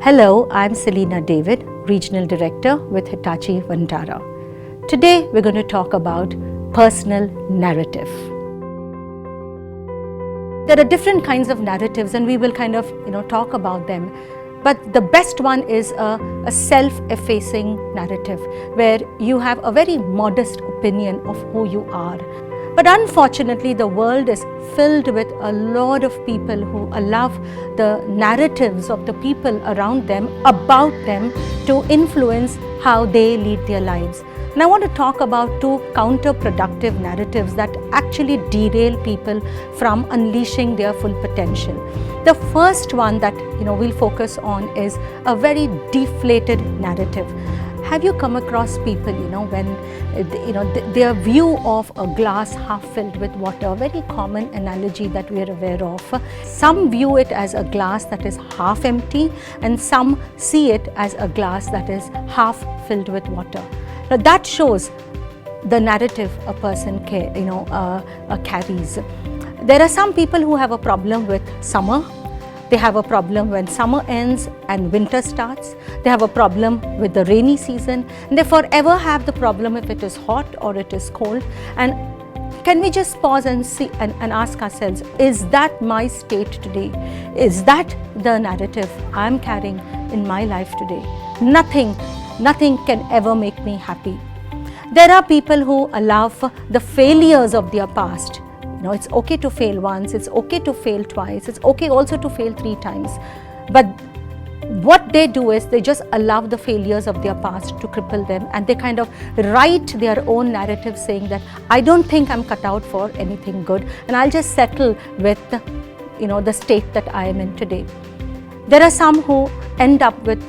Hello, I'm Selina David, Regional Director with Hitachi Vantara. Today we're going to talk about personal narrative. There are different kinds of narratives and we will talk about them. But the best one is a self-effacing narrative where you have a very modest opinion of who you are. But unfortunately, the world is filled with a lot of people who allow the narratives of the people around them, about them, to influence how they lead their lives. And I want to talk about two counterproductive narratives that actually derail people from unleashing their full potential. The first one that we'll focus on is a very deflated narrative. Have you come across people, when their view of a glass half filled with water, a very common analogy that we are aware of. Some view it as a glass that is half empty and some see it as a glass that is half filled with water. Now that shows the narrative a person carries. There are some people who have a problem with summer. They have a problem when summer ends and winter starts. They have a problem with the rainy season. And they forever have the problem if it is hot or it is cold. And can we just pause and see and ask ourselves, is that my state today? Is that the narrative I'm carrying in my life today? Nothing can ever make me happy. There are people who allow for the failures of their past. It's okay to fail once, it's okay to fail twice, it's okay also to fail 3 times. But what they do is they just allow the failures of their past to cripple them, and they kind of write their own narrative saying that I don't think I'm cut out for anything good and I'll just settle with the state that I am in today. There are some who end up with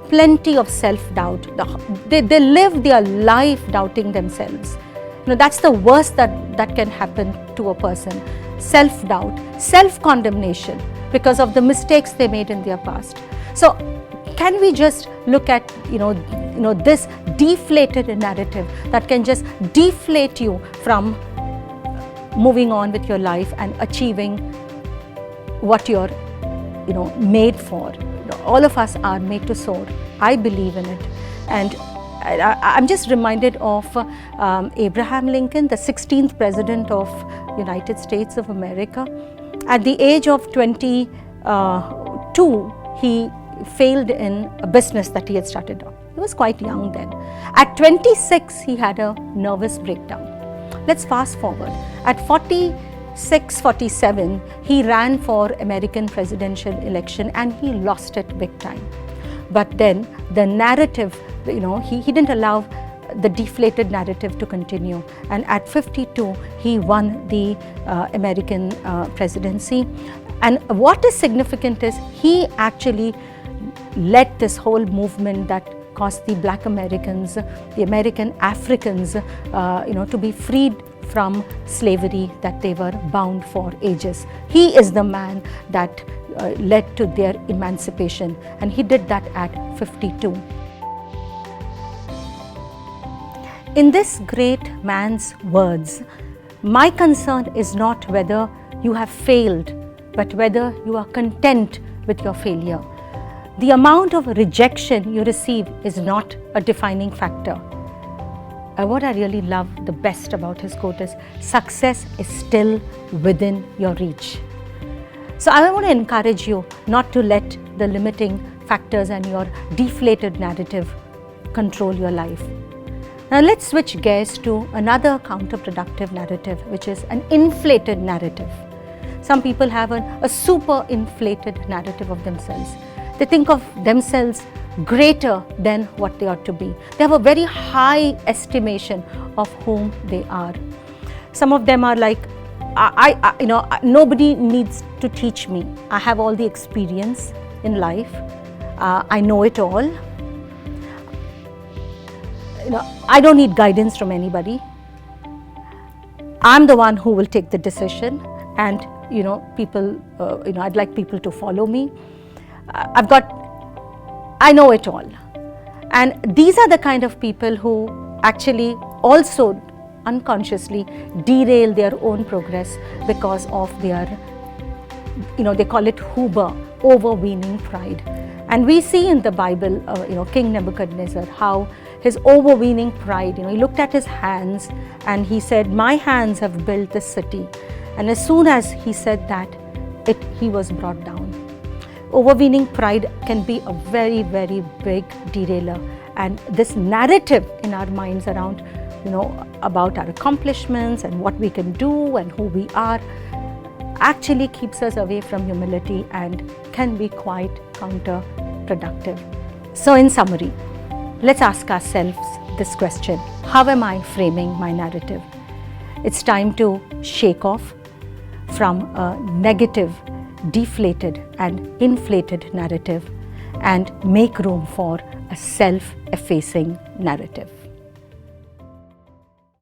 plenty of self-doubt. They live their life doubting themselves. That's the worst that can happen to a person. Self-doubt, self-condemnation because of the mistakes they made in their past. So can we just look at this deflated narrative that can just deflate you from moving on with your life and achieving what you're made for. All of us are made to soar. I believe in it. And I'm just reminded of Abraham Lincoln, the 16th President of United States of America. At the age of 22, he failed in a business that he had started on. He was quite young then. At 26, he had a nervous breakdown. Let's fast forward. At 46, 47, he ran for American presidential election and he lost it big time. But then the narrative, he didn't allow the deflated narrative to continue. And at 52, he won the American presidency. And what is significant is he actually led this whole movement that caused the Black Americans, the American Africans, to be freed from slavery that they were bound for ages. He is the man that led to their emancipation, and he did that at 52. In this great man's words, my concern is not whether you have failed, but whether you are content with your failure. The amount of rejection you receive is not a defining factor. What I really love the best about his quote is, success is still within your reach. So I want to encourage you not to let the limiting factors and your deflated narrative control your life. Now let's switch gears to another counterproductive narrative, which is an inflated narrative. Some people have a super inflated narrative of themselves. They think of themselves greater than what they ought to be. They have a very high estimation of whom they are. Some of them are like, nobody needs to teach me. I have all the experience in life. I know it all. I don't need guidance from anybody. I'm the one who will take the decision, and people, I'd like people to follow me. I know it all. And these are the kind of people who actually also unconsciously derail their own progress because of their, they call it Huber, overweening pride. And we see in the Bible, King Nebuchadnezzar, how his overweening pride, he looked at his hands and he said, my hands have built this city. And as soon as he said that, he was brought down. Overweening pride can be a very, very big derailer. And this narrative in our minds around, about our accomplishments and what we can do and who we are, actually keeps us away from humility and can be quite counterproductive. So in summary, let's ask ourselves this question: how am I framing my narrative? It's time to shake off from a negative, deflated and inflated narrative and make room for a self-effacing narrative.